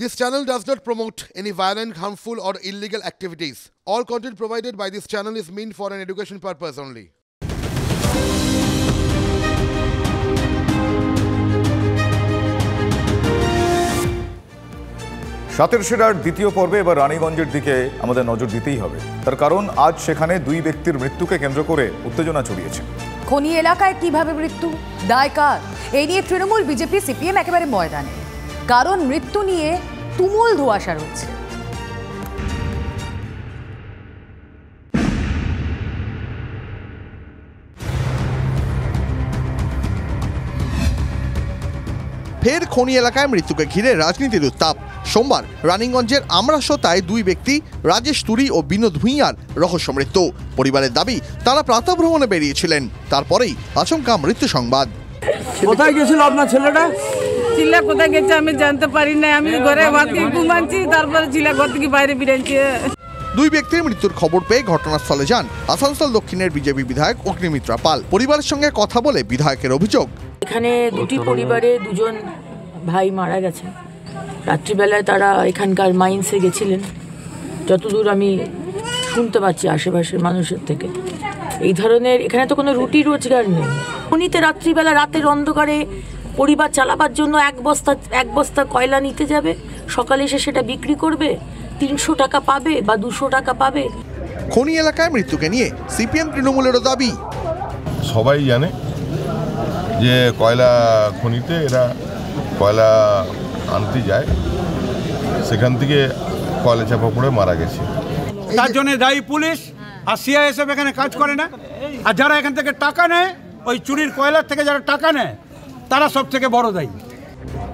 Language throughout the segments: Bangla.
This channel does not promote any violent, harmful or illegal activities. All content provided by this channel is meant for an education purpose only. সাতের সেরার দ্বিতীয় পর্বে এবার রানীগঞ্জের দিকে আমাদের নজর দিতেই হবে। তার কারণ আজ সেখানে দুই ব্যক্তির মৃত্যুকে কেন্দ্র করে উত্তেজনা ছড়িয়েছে। খনি এলাকায় কিভাবে মৃত্যু, দায় কার? এই নিয়ে তৃণমূল, বিজেপি, সিপিএম একেবারে ময়দানে। কারণ মৃত্যু নিয়ে তুমুল ধোঁয়াশা রয়েছে। ফের খনি এলাকায় মৃত্যুকে ঘিরে রাজনীতির উত্তাপ। সোমবার রানীগঞ্জের আমরাসোতায় দুই ব্যক্তি রাজেশ তুরি ও বিনোদ ভূঁইয়ার রহস্য মৃত্যু। পরিবারের দাবি তারা প্রাতঃভ্রমণে বেরিয়েছিলেন, তারপরেই আচমকা মৃত্যু সংবাদ। কোথায় গেছিল আপনার ছেলেটা? ছিলা কোথায় গেছে আমি জানতে পারি না। আমি ঘরে ভাতি ঘুমাচ্ছি, তারপরে ছিলা ঘর থেকে বাইরে বেরিয়েছে। দুই ব্যক্তির মৃত্যুর খবর পেয়ে ঘটনাস্থলে যান আসানসোল দক্ষিণের বিজেপি বিধায়ক অগ্নিমিত্রা পাল। পরিবারের সঙ্গে কথা বলে বিধায়কের অভিযোগ, এখানে দুটি পরিবারে দুজন ভাই মারা গেছে। রাত্রিবেলায় তারা এখানকার মাইন্সে গেছিলেন, যতদূর আমি শুনতে পাচ্ছি আশেপাশের মানুষের থেকে। এই ধরনের এখানে তো কোনো রুটি রোজগার নেই। খনিতে রাত্রিবেলা রাতের অন্ধকারে পরিবার চালাবার জন্য এক বস্তা কয়লা নিতে যাবে, সকালে এসে সেটা বিক্রি করবে, 300 টাকা পাবে বা 200 টাকা পাবে। খনি এলাকায় মৃত্যুকে নিয়ে সিপিএম তৃণমূলেরও দাবি। সবাই জানে যে কয়লা খনিতে এরা কয়লা আনতে যায়, সেখান থেকে কয়লা চাপা পড়ে মারা গেছে। তার জন্য দায়ী পুলিশ আর সিআইএসএফ এখানে কাজ করে না। আর যারা এখান থেকে টাকা নেয়, ওই চুরির কয়লার থেকে যারা টাকা নেয়, তারা সব থেকে বড় দায়ী।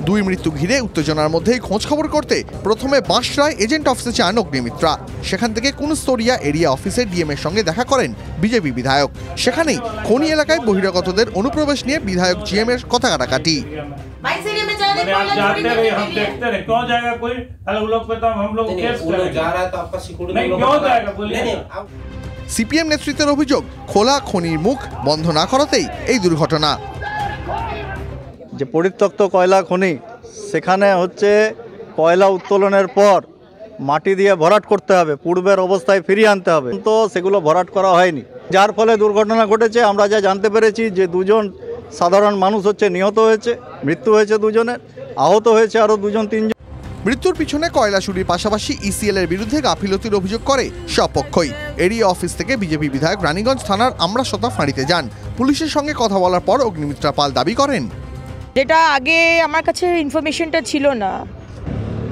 দুই মৃত্যু ঘিরে উত্তেজনার মধ্যেই খোঁজ খবর করতে প্রথমে বাঁশরায় এজেন্ট অফিসে যান অগ্নিমিত্রা। সেখান থেকে কুনস্তরিয়া এরিয়া অফিসে ডিএম এর সঙ্গে দেখা করেন বিজেপি বিধায়ক। সেখানেই খনি এলাকায় বহিরাগতদের অনুপ্রবেশ নিয়ে বিধায়ক জিএম এর কথা কাটাকাটি। সিপিএম নেতৃত্বের অভিযোগ, খোলা খনির মুখ বন্ধ না করাতেই এই দুর্ঘটনা। যে পরিত্যক্ত কয়লা খনি, সেখানে হচ্ছে কয়লা উত্তোলনের পর মাটি দিয়ে ভরাট করতে হবে, পূর্বের অবস্থায় ফিরিয়ে আনতে হবে, তো সেগুলো ভরাট করা হয়নি, যার ফলে দুর্ঘটনা ঘটেছে। আমরা যা জানতে পেরেছি যে দুজন সাধারণ মানুষ হচ্ছে নিহত হয়েছে, মৃত্যু হয়েছে দুজনের, আহত হয়েছে আরও 2-3জন। মৃত্যুর পিছনে কয়লা চুরির পাশাপাশি ইসিএল এর বিরুদ্ধে গাফিলতির অভিযোগ করে সব পক্ষই। এরিয়া অফিস থেকে বিজেপি বিধায়ক রানীগঞ্জ থানার আমরাসোতা ফাঁড়িতে যান। পুলিশের সঙ্গে কথা বলার পর অগ্নিমিত্রা পাল দাবি করেন, যেটা আগে আমার কাছে ইনফরমেশনটা ছিল না,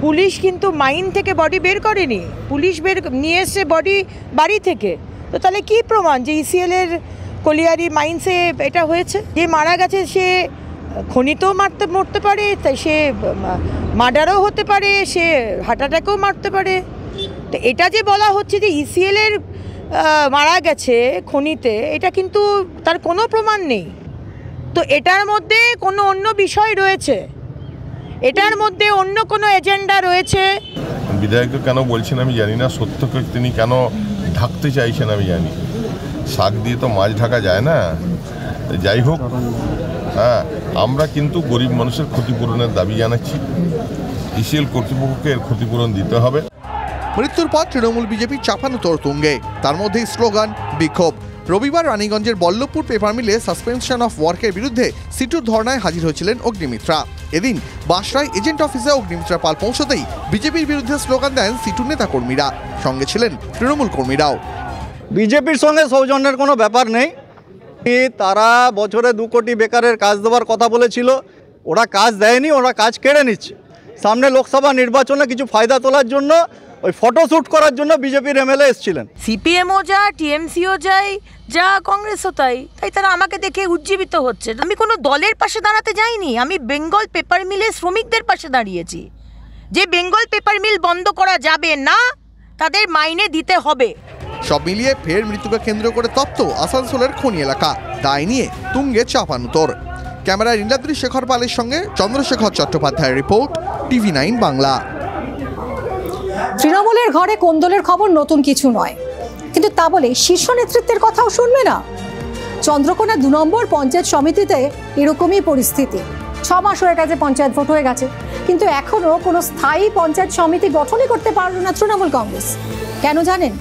পুলিশ কিন্তু মাইন থেকে বডি বের করেনি, পুলিশ নিয়ে এসে বডি বাড়ি থেকে। তো তাহলে কি প্রমাণ যে ইসিএল-এর কলিয়ারি মাইন্সে এটা হয়েছে? যে মারা গেছে সে খনিতেও মরতে পারে, তাই সে মার্ডারও হতে পারে, সে হার্ট অ্যাটাকেও মারতে পারে। তো এটা যে বলা হচ্ছে যে ইসিএল-এর মারা গেছে খনিতে, এটা কিন্তু তার কোনো প্রমাণ নেই। তো এটার মধ্যে কোনো অন্য বিষয় রয়েছে, এটার মধ্যে অন্য কোনো এজেন্ডা রয়েছে। বিধায়ককে কেন বলছেন আমি জানি না, সত্যকে তিনি কেন ঢাকতে চাইছেন আমি জানি। শাক দিয়ে তো মাছ ঢাকা যায় না। যাই হোক, হ্যাঁ, আমরা কিন্তু গরিব মানুষের ক্ষতিপূরণের দাবি জানাচ্ছি। ইসিএল কর্তৃপক্ষকে এর ক্ষতিপূরণ দিতে হবে। মৃত্যুর পর তৃণমূল বিজেপি চাপানোতর তুঙ্গে, তার মধ্যেই স্লোগান, বিক্ষোভ। রবিবার রানীগঞ্জের বল্লভপুর পেপার মিলে সাসপেনশন অফ ওয়ার্কের বিরুদ্ধে সিটুর ধর্নায় হাজির হয়েছিলেন অগ্নিমিত্রা। এদিন বাঁশরায় এজেন্ট অফিসে অগ্নিমিত্রা পাল পৌঁছতেই বিজেপির বিরুদ্ধে স্লোগান দেন সিটুর নেতা কর্মীরা, সঙ্গে ছিলেন তৃণমূল কর্মীরাও। বিজেপির সঙ্গে সৌজন্যের কোনো ব্যাপার নেই। তারা বছরে 2 কোটি বেকারের কাজ দেওয়ার কথা বলেছিল, ওরা কাজ দেয়নি, ওরা কাজ কেড়ে নিচ্ছে। সামনে লোকসভা নির্বাচনে কিছু ফায়দা তোলার জন্য, ওই ফটোশ্যুট করার জন্য বিজেপির এমএলএ এসেছিলেন। সিপিএমও যা, টিএমসিও যায়, যা কংগ্রেসও তাই তারা আমাকে দেখে উজ্জীবিত হচ্ছে। আমি কোনো দলের পাশে দাঁড়াতে যাইনি, আমি বেঙ্গল পেপার মিলের শ্রমিকদের পাশে দাঁড়িয়েছি। যে বেঙ্গল পেপার মিল বন্ধ করা যাবে না, তাদের মাইনে দিতে হবে। সব মিলিয়ে ফের মৃত্যুকে কেন্দ্র করে তপ্ত আসানসোলের খনি এলাকা, দায় নিয়ে তুঙ্গে চাপানোতর। ক্যামেরায় নীলাদ্রি শেখর পালের সঙ্গে চন্দ্রশেখর চট্টোপাধ্যায়ের রিপোর্ট, TV9 বাংলা। তৃণমূলের ঘরে কোন্দলের খবর নতুন কিছু নয়, কিন্তু তা বলে শীর্ষ নেতৃত্বের কথাও শুনবে না। চন্দ্রকোনা 2 নম্বর পঞ্চায়েত সমিতিতে এরকমই পরিস্থিতি। 6 মাস হয়ে গেছে, পঞ্চায়েত ভোট হয়ে গেছে, কিন্তু এখনো কোনো স্থায়ী পঞ্চায়েত সমিতি গঠনই করতে পারল না তৃণমূল কংগ্রেস। কেন জানেন?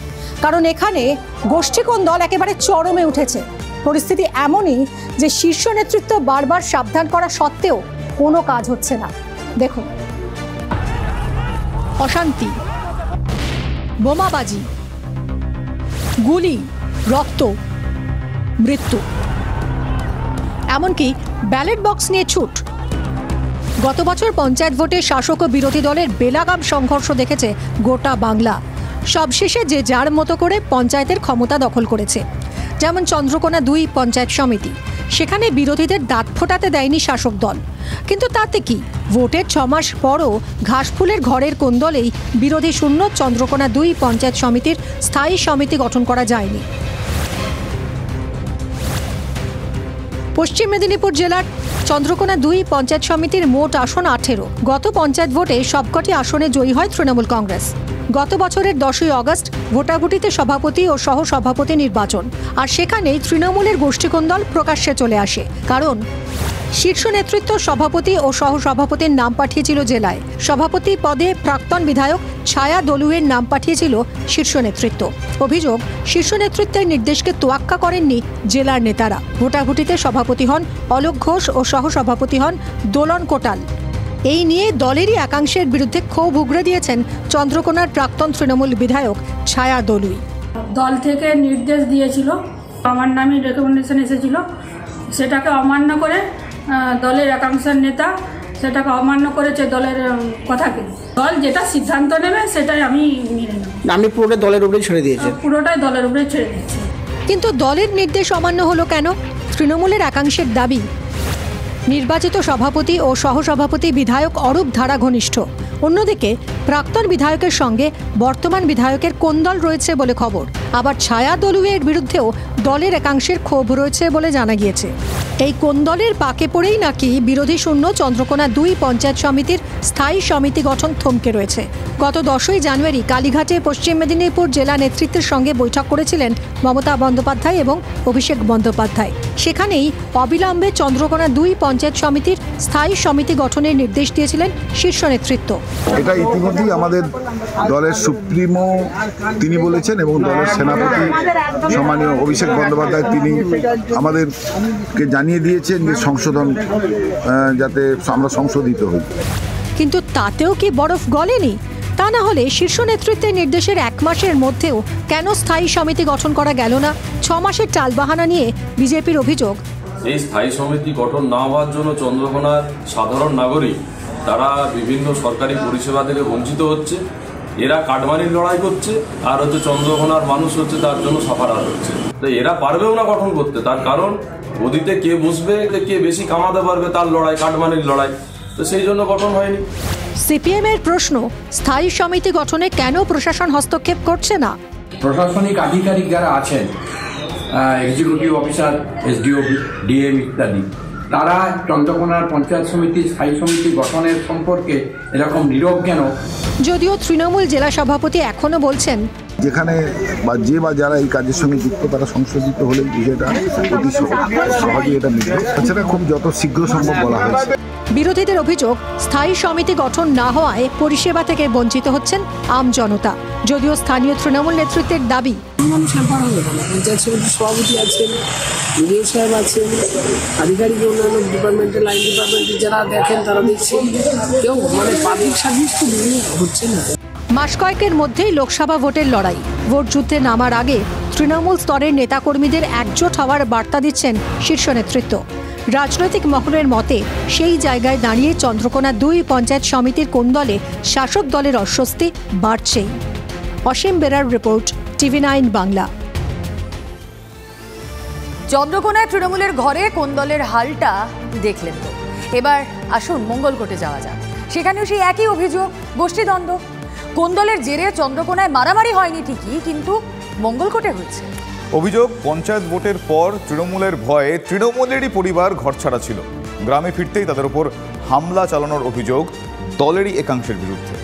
কারণ এখানে গোষ্ঠীকোণ দল একেবারে চরমে উঠেছে। পরিস্থিতি এমনই যে শীর্ষ নেতৃত্ব বারবার সাবধান করা সত্ত্বেও কোনো কাজ হচ্ছে না। দেখুন, অশান্তি, বোমাবাজি, গুলি, রক্ত, মৃত্যু, এমনকি ব্যালট বক্স নিয়ে ছুট। গত বছর পঞ্চায়েত ভোটে শাসক ও বিরোধী দলের বেলাগাম সংঘর্ষ দেখেছে গোটা বাংলা। সবশেষে যে যার মতো করে পঞ্চায়েতের ক্ষমতা দখল করেছে। যেমন চন্দ্রকোনা 2 পঞ্চায়েত সমিতি, সেখানে বিরোধীদের দাঁত ফোটাতে দেয়নি শাসক দল, কিন্তু তাতে কি, ভোটের 6 মাস পরও ঘাসফুলের ঘরের কোন্দলেই বিরোধী শূন্য চন্দ্রকোনা 2 পঞ্চায়েত সমিতির স্থায়ী সমিতি গঠন করা যায়নি। পশ্চিম মেদিনীপুর জেলার চন্দ্রকোনা 2 পঞ্চায়েত সমিতির মোট আসন 18। গত পঞ্চায়েত ভোটে সবকটি আসনে জয়ী হয় তৃণমূল কংগ্রেস। গত বছরের 10ই আগস্ট ভোটাভুটিতে সভাপতি ও সহসভাপতি নির্বাচন, আর সেখানেই তৃণমূলের গোষ্ঠীকোণ দল প্রকাশ্যে চলে আসে। কারণ শীর্ষ নেতৃত্ব সভাপতি ও সহসভাপতির নাম পাঠিয়েছিল জেলায়। সভাপতি পদে প্রাক্তন বিধায়ক ছায়া দলুয়ের নাম পাঠিয়েছিল শীর্ষ নেতৃত্ব। অভিযোগ, শীর্ষ নেতৃত্বের নির্দেশকে তোয়াক্কা করেননি জেলার নেতারা। ভোটাভুটিতে সভাপতি হন অলোক ঘোষ ও সহসভাপতি হন দোলন কোটাল। এই নিয়ে দলেরই একাংশের বিরুদ্ধে ক্ষোভ উগরে দিয়েছেন চন্দ্রকোনার প্রাক্তন তৃণমূল বিধায়ক ছায়া দলুই। দল থেকে নির্দেশ দিয়েছিল, আমার নামে রেকমেন্ডেশন এসেছিল, সেটাকে অমান্য করে দলের একাংশের নেতা সেটাকে অমান্য করেছে দলের কথাকে। দল যেটা সিদ্ধান্ত নেবে সেটাই আমি মেনে নেব। আপনি পুরোটা দলের উপরে ছেড়ে দিয়েছেন? পুরোটাই দলের উপরে ছেড়ে দিয়েছি। কিন্তু দলের নির্দেশ অমান্য হলো কেন? তৃণমূলের একাংশের দাবি, নির্বাচিত সভাপতি ও সহসভাপতি বিধায়ক অরূপ ধারা ঘনিষ্ঠ। অন্যদিকে প্রাক্তন বিধায়কের সঙ্গে বর্তমান বিধায়কের কোন্দল রয়েছে বলে খবর। আবার ছায়া দলুয়ের বিরুদ্ধেও দলের একাংশের ক্ষোভ রয়েছে বলে জানা গিয়েছে। এই কোন্দলের পাকে পড়েই নাকি বিরোধী শূন্য চন্দ্রকোনা 2 পঞ্চায়েত সমিতির স্থায়ী সমিতি গঠন থমকে রয়েছে। গত 10ই জানুয়ারি কালীঘাটে পশ্চিম মেদিনীপুর জেলা নেতৃত্বের সঙ্গে বৈঠক করেছিলেন মমতা বন্দ্যোপাধ্যায় এবং অভিষেক বন্দ্যোপাধ্যায়। সেখানেই অবিলম্বে চন্দ্রকোনা 2 পঞ্চায়েত সমিতির স্থায়ী সমিতি গঠনের নির্দেশ দিয়েছিলেন শীর্ষ নেতৃত্ব। এটা ইতিমধ্যেই আমাদের দলের সুপ্রিমো তিনি বলেছেন এবং দলের সেনাপতি সম্মানীয় অভিষেক বন্দ্যোপাধ্যায় তিনি আমাদেরকে জানিয়ে দিয়েছেন যে সংশোধন যাতে আমরা সংশোধিত হই। কিন্তু তাতেও কি বরফ গলেনি? তা না হলে শীর্ষ নেতৃত্বের নির্দেশের 1 মাসের মধ্যেও কেন স্থায়ী সমিতি গঠন করা গেল না? 6 মাসের টালবাহানা নিয়ে বিজেপির অভিযোগ, এই স্থায়ী সমিতি গঠন না হওয়ার জন্য চন্দ্রকোনার সাধারণ নাগরিক তারা বিভিন্ন সরকারি পরিষেবা থেকে বঞ্চিত হচ্ছে। এরা কাটমানির লড়াই করছে, আর চন্দ্রকোনার মানুষ তার জন্য সাফারার হচ্ছে। তো এরা পারবেও না গঠন করতে, তার কারণ গদিতে কে বসবে, কে বেশি কামাতে পারবে তার লড়াই, কাটমানির লড়াই। তো সেই জন্য গঠন হয়নি। সিপিএম এর প্রশ্ন, স্থায়ী সমিতি গঠনে কেন প্রশাসন হস্তক্ষেপ করছে না? প্রশাসনিক আধিকারিক যারা আছেন, এক্সিকিউটিভ অফিসার, এসডিও, ডিএম ইত্যাদি, তারা চন্দ্রকোনার পঞ্চায়েত সমিতি স্থায়ী সমিতি গঠনের সম্পর্কে এরকম নীরব কেন? যদিও তৃণমূল জেলা সভাপতি এখনো বলছেন, যেখানে বা যারা এই কাজের সঙ্গে যুক্ত তারা সংশোধিত হলে বিষয়টা অতি সহজেই এটা মিলবে। সেটা খুব যত শীঘ্র সম্ভব বলা হয়েছে। বিরোধীদের অভিযোগ, স্থায়ী সমিতি গঠন না হওয়ায় পরিষেবা থেকে বঞ্চিত হচ্ছেন আম জনতা। যদিও স্থানীয় তৃণমূল নেতৃত্বের দাবি, পঞ্চায়েত সমিতির সভাপতি আছেন, বিডিও সাহেব আছেন, আধিকারিক অন্যান্য ডিপার্টমেন্টের, লাইন ডিপার্টমেন্টের যারা দেখেন তারা দেখছেন, কেউ পাবলিক সার্ভিস তো হচ্ছে না। মাস কয়েকের মধ্যেই লোকসভা ভোটের লড়াই। ভোট যুদ্ধে নামার আগে তৃণমূল স্তরের নেতাকর্মীদের একজোট হওয়ার বার্তা দিচ্ছেন শীর্ষ নেতৃত্ব। রাজনৈতিক মহলের মতে সেই জায়গায় দাঁড়িয়ে চন্দ্রকোনা 2 পঞ্চায়েত সমিতির কোন্দলে শাসক দলের অস্বস্তি বাড়ছেই। অসীম বেরার রিপোর্ট, TV9 বাংলা। চন্দ্রকোনায় তৃণমূলের ঘরে কোন্দলের হালটা দেখলেন তো। এবার আসুন মঙ্গলকোটে যাওয়া যাক। সেখানেও সেই একই অভিযোগ, গোষ্ঠীদ্বন্দ্ব। কোন্দলের জেরে চন্দ্রকোনায় মারামারি হয়নি ঠিকই, কিন্তু মঙ্গলকোটে হয়েছে। অভিযোগ, পঞ্চায়েত ভোটের পর তৃণমূলের ভয়ে তৃণমূলেরই পরিবার ঘরছাড়া ছিল। গ্রামে ফিরতেই তাদের উপর হামলা চালানোর অভিযোগ দলেরই একাংশের বিরুদ্ধে।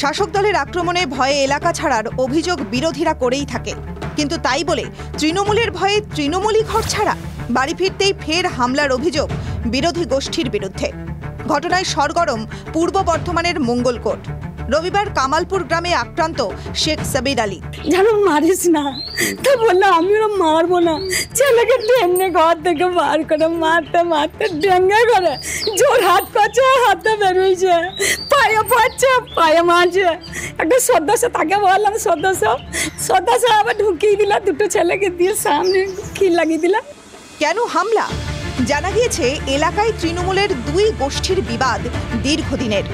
শাসক দলের আক্রমণে ভয়ে এলাকা ছাড়ার অভিযোগ বিরোধীরা করেই থাকে, কিন্তু তাই বলে তৃণমূলের ভয়ে তৃণমূলই ঘর ছাড়া? বাড়ি ফিরতেই ফের হামলার অভিযোগ বিরোধী গোষ্ঠীর বিরুদ্ধে। ঘটনায় সরগরম পূর্ব বর্ধমানের মঙ্গলকোট। রবিবার কামালপুর গ্রামে আক্রান্ত শেখ সাবির আলী। জানো মারিস না, তো বললাম আমি ওরা মারবো না, ছেলেকে টেনে ঘর থেকে বার করে মারতে মারতে ডেঙ্গে করে জোর হাত করছে, হাতে বেরোইছে, পায়ে পড়ছে, পায়ে মারছে। একটা সদস্য তাকে বললাম, সদস্য আবার ঢুকিয়ে দিলা, দুটো ছেলেকে দিয়ে সামনে খিল লাগিয়ে দিলা। কেন হামলা? জানা গিয়েছে এলাকায় তৃণমূলের দুই গোষ্ঠীর বিবাদ দীর্ঘদিনের।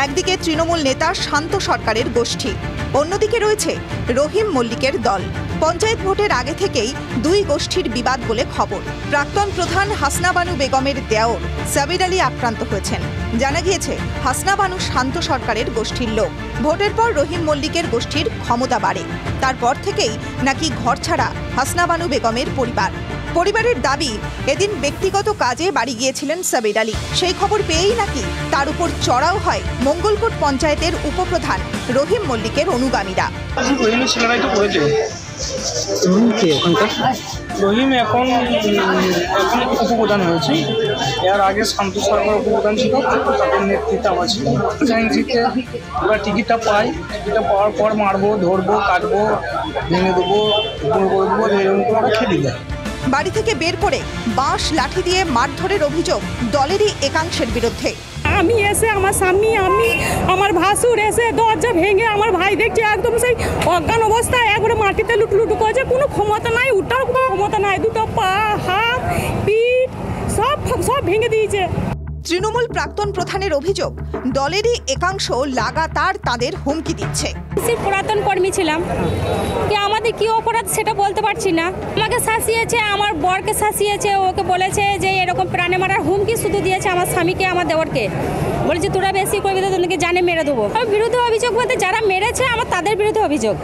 একদিকে তৃণমূল নেতা শান্ত সরকারের গোষ্ঠী, অন্যদিকে রয়েছে রহিম মল্লিকের দল। পঞ্চায়েত ভোটের আগে থেকেই দুই গোষ্ঠীর বিবাদ বলে খবর। প্রাক্তন প্রধান হাসনা বানু বেগমের দেওর সাবির আলী আক্রান্ত হয়েছেন। জানা গিয়েছে হাসনা বানু শান্ত সরকারের গোষ্ঠীর লোক। ভোটের পর রহিম মল্লিকের গোষ্ঠীর ক্ষমতা বাড়ে, তারপর থেকেই নাকি ঘরছাড়া হাসনা বানু বেগমের পরিবার। পরিবারের দাবি, এদিন ব্যক্তিগত কাজে বাড়ি গিয়েছিলেন সাবির আলী। সেই খবর পেয়েই নাকি তার উপর চড়াও হয় মঙ্গলকোট পঞ্চায়েতের উপপ্রধান রহিম মল্লিকের অনুগামীরা। রহিম এখন উপপ্রধান হয়েছে, এর আগে শান্ত সরকার উপপ্রধান ছিল, তাদের নেতৃত্বে আমার ছিল। ওরা টিকিটটা পাই, টিকিটটা পাওয়ার পর মারবো, ধরবো, কাটবো, ভেঙে দেবো, করে দেবো, এরকম করে ওরা খেতে দেয়। বাড়ি থেকে বের করে বাঁশ লাঠি দিয়ে মারধরের অভিযোগ দলেরই একাংশের বিরুদ্ধে। আমি এসে আমার স্বামী, আমি আমার ভাসুর এসে দরজা ভেঙে আমার ভাই দেখছি একদম সেই অজ্ঞান অবস্থায় একবারে মাটিতে লুটলুটু করেছে, কোনো ক্ষমতা নাই, উঠার কোনো ক্ষমতা নাই, দুটো পা, হাত, পিঠ সব ভেঙে দিয়েছে। তৃণমূল প্রাক্তন প্রধানের অভিযোগ, দলেরই একাংশ লাগাতার তাদের হুমকি দিচ্ছে। পুরাতন কর্মী ছিলাম, আমাদের কি অপরাধ সেটা বলতে পারছি না। আমাকে শাসিয়েছে, আমার বরকে শাসিয়েছে, ওকে বলেছে যে এরকম প্রাণে মারার হুমকি শুধু দিয়েছে আমার স্বামীকে, আমার দেওরকে বলেছে তোরা বেশি করবি তো তোদেরকে জানে মেরে দেবো। বিরুদ্ধে অভিযোগ বলতে যারা মেরেছে আমার তাদের বিরুদ্ধে অভিযোগ।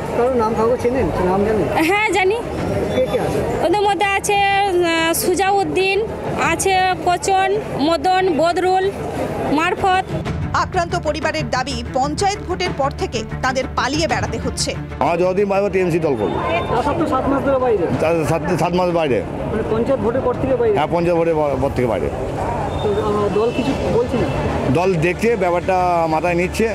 হ্যাঁ জানি, ওদের মধ্যে আছে সুজাউদ্দিন, আছে কোচন, মদন, বদরুল, মারফত। আক্রান্ত পরিবারের দাবি, পঞ্চায়েত ভোটের পর থেকে তাদের পালিয়ে বেড়াতে হচ্ছে। আমার যতদিন বাইরে টিএমসি দল করবো, 7 মাস বাইরে। পঞ্চায়েত ভোটের পর থেকে বাইরে? হ্যাঁ, পঞ্চায়েত ভোটের পর থেকে বাইরে। দল কিছু বলছে না? দল দেখছে, ব্যাপারটা মাথায় নিচ্ছে।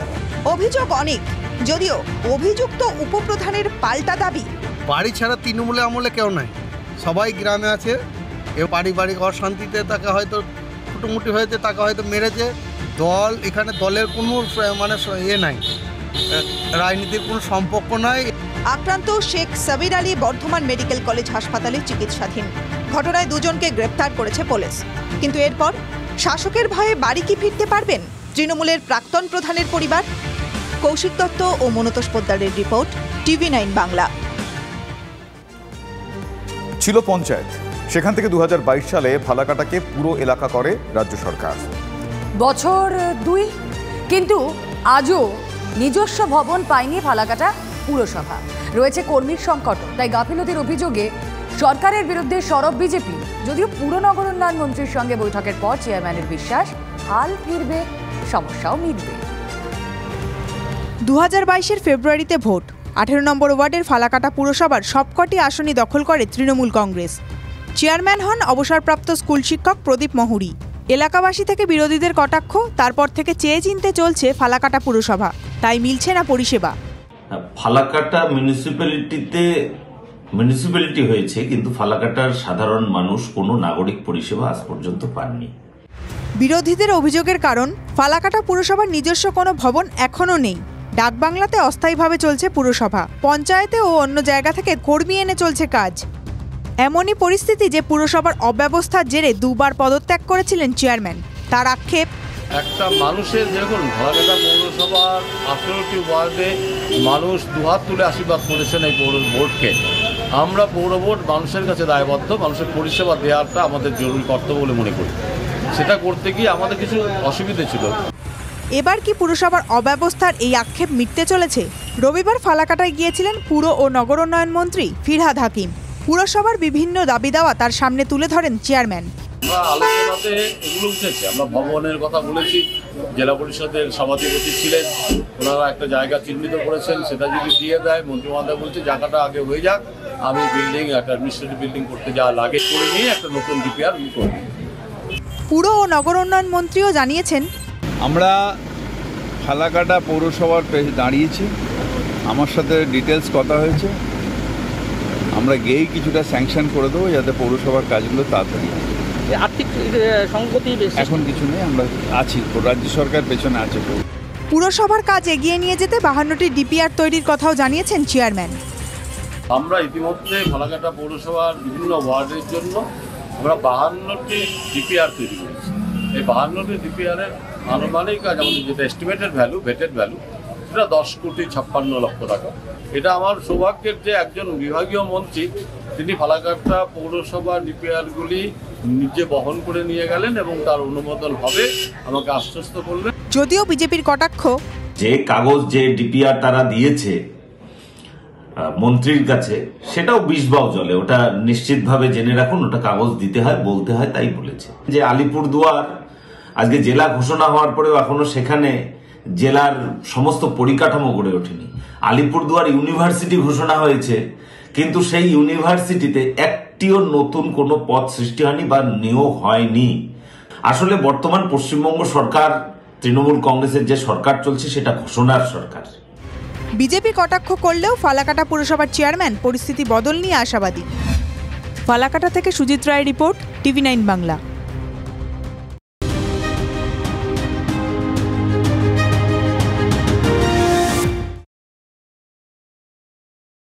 অভিযোগ অনেক, যদিও অভিযুক্ত উপপ্রধানের পাল্টা দাবি, বাড়ি ছাড়া তৃণমূলে আমলে কেউ নাই, সবাই গ্রামে আছে। এ পারিবারিক অশান্তিতে তাকে হয়তো ফুটুমুটি হয়েছে, তাকে হয়তো মেরেছে। দল এখানে দলের কোনো মানে নাই, রাজনীতির কোনো সম্পর্ক নাই। আক্রান্ত শেখ সাবির আলী বর্ধমান মেডিকেল কলেজ হাসপাতালে চিকিৎসাধীন। ঘটনায় দুজনকে গ্রেপ্তার করেছে পুলিশ। কিন্তু এরপর শাসকের ভয়ে বাড়ি কি ফিরতে পারবেন তৃণমূলের প্রাক্তন প্রধানের পরিবার? কৌশিক দত্ত ও মনতোষ পোদ্দারের রিপোর্ট, TV9 বাংলা। ছিল পঞ্চায়েত, সেখান থেকে 2022 সালে ফালাকাটাকে পুরো এলাকা করে রাজ্য সরকার। বছর 2, কিন্তু আজও নিজস্ব ভবন পায়নি ফালাকাটা পুরসভা। রয়েছে কর্মীর সংকট, তাই গাফিলতির অভিযোগে সরকারের বিরুদ্ধে সরব বিজেপি। যদিও পুর নগর উন্নয়ন মন্ত্রীর সঙ্গে বৈঠকের পর চেয়ারম্যানের বিশ্বাস, হাল ফিরবে, সমস্যাও মিটবে। 2022-এর ফেব্রুয়ারিতে ভোট। 18 নম্বর ওয়ার্ডের ফালাকাটা পুরসভার সবকটি আসনই দখল করে তৃণমূল কংগ্রেস। চেয়ারম্যান হন অবসরপ্রাপ্ত স্কুল শিক্ষক প্রদীপ মহুরি। এলাকাবাসী থেকে বিরোধীদের কটাক্ষ, তারপর থেকে চেয়ে চিনতে চলছে ফালাকাটা পুরসভা, তাই মিলছে না পরিষেবা। ফালাকাটা মিউনিসিপ্যালিটি হয়েছে, কিন্তু ফালাকাটার সাধারণ মানুষ কোনো নাগরিক পরিষেবা আজ পর্যন্ত পাননি। বিরোধীদের অভিযোগের কারণ, ফালাকাটা পুরসভার নিজস্ব কোনো ভবন এখনও নেই। ডাকবাংলাতে অস্থায়ীভাবে চলছে পুরসভা, পঞ্চায়েতে ও অন্য জায়গা থেকে কর্মী এনে চলছে কাজ। এমনই পরিস্থিতি যে পুরসভার অব্যবস্থার জেরে 2 বার পদত্যাগ করেছিলেন চেয়ারম্যান। তার আক্ষেপ, একটা মানুষের দেখুন ফালাকাটা পৌরসভার 18টি ওয়ার্ডে মানুষ দুহাত তুলে আশীর্বাদ করেছেন এই পৌর বোর্ডকে। আমরা পৌর বোর্ড মানুষের কাছে দায়বদ্ধ, মানুষের পরিষেবা দেওয়াটা আমাদের জরুরি কর্তব্য বলে মনে করি। সেটা করতে গিয়ে আমাদের কিছু অসুবিধে ছিল। এবার কি পুরসভার অব্যবস্থার এই আক্ষেপ মিটতে চলেছে? রবিবার ফালাকাটায় গিয়েছিলেন পুর ও নগর উন্নয়ন মন্ত্রী ফিরহাদ হাকিম। পুরসভার বিভিন্ন দাবি দাওয়া তার সামনে তুলে ধরেন চেয়ারম্যান। আমরা আলোচনাতে এগুলো উঠেছে, আমরা ভবনের কথা বলেছি, জেলা পরিষদের সভাধিপতি ছিলেন, ওনারা একটা জায়গা চিহ্নিত করেছেন, সেটা যদি দিয়ে দেয়, মন্ত্রী মহোদয় বলছে জায়গাটা আগে হয়ে যাক, আমি বিল্ডিং একটা অ্যাডমিনিস্ট্রেটিভ বিল্ডিং করতে যা লাগে করে নিয়ে একটা নতুন ডিপিআর উনি করবেন। পুর ও নগর উন্নয়ন মন্ত্রীও জানিয়েছেন, আমরা ফালাকাটা পৌরসভার দাঁড়িয়েছি, আমার সাথে ডিটেলস কথা হয়েছে, আমরা গিয়েই কিছুটা স্যাংশন করে দেবো যাতে পৌরসভার কাজগুলো তাড়াতাড়ি হয়। আর্থিক সংগতি এখন কিছু নেই, আমরা আছি, রাজ্য সরকার পেছনে আছে। পুরসভার কাজ এগিয়ে নিয়ে যেতে 52টি ডিপিআর তৈরির কথাও জানিয়েছেন চেয়ারম্যান। আমরা ইতিমধ্যে ফালাকাটা পৌরসভার বিভিন্ন ওয়ার্ডের জন্য আমরা 52টি ডিপিআর তৈরি করেছি। এই 52টি ডিপিআরের আনুমানিক কাজ আমাদের যেটা এস্টিমেটেড ভ্যালু, ভেটেড ভ্যালু, সেটা 10,56,00,000 টাকা। এটা আমার সৌভাগ্যের যে একজন বিভাগীয় মন্ত্রী তিনি ফালাকাটা পৌরসভার ডিপিআরগুলি নিজে বহন করে নিয়ে গেলেন এবং তার অনুমোদন হবে আমাকে আশ্বস্ত করলেন। যদিও বিজেপির কটাক্ষ, যে কাগজ যে ডিপিআর তারা দিয়েছে মন্ত্রীর কাছে সেটাও বিষবাও জলে, ওটা নিশ্চিতভাবে জেনে রাখুন, ওটা কাগজ দিতে হয়, বলতে হয়, তাই বলেছে। যে আলিপুরদুয়ার আজকে জেলা ঘোষণা হওয়ার পরেও এখনো সেখানে জেলার সমস্ত পরিকাঠামো গড়ে ওঠেনি। আলিপুরদুয়ার ইউনিভার্সিটি ঘোষণা হয়েছে, কিন্তু সেই ইউনিভার্সিটিতে একটিও নতুন কোনো পদ সৃষ্টি হয়নি বা নিয়োগ হয়নি। আসলে বর্তমান পশ্চিমবঙ্গ সরকার, তৃণমূল কংগ্রেসের যে সরকার চলছে সেটা ঘোষণার সরকার। বিজেপি কটাক্ষ করলেও ফালাকাটা পুরসভার চেয়ারম্যান পরিস্থিতি বদল নিয়ে আশাবাদী। ফালাকাটা থেকে সুজিত রায়ের রিপোর্ট, TV9 বাংলা।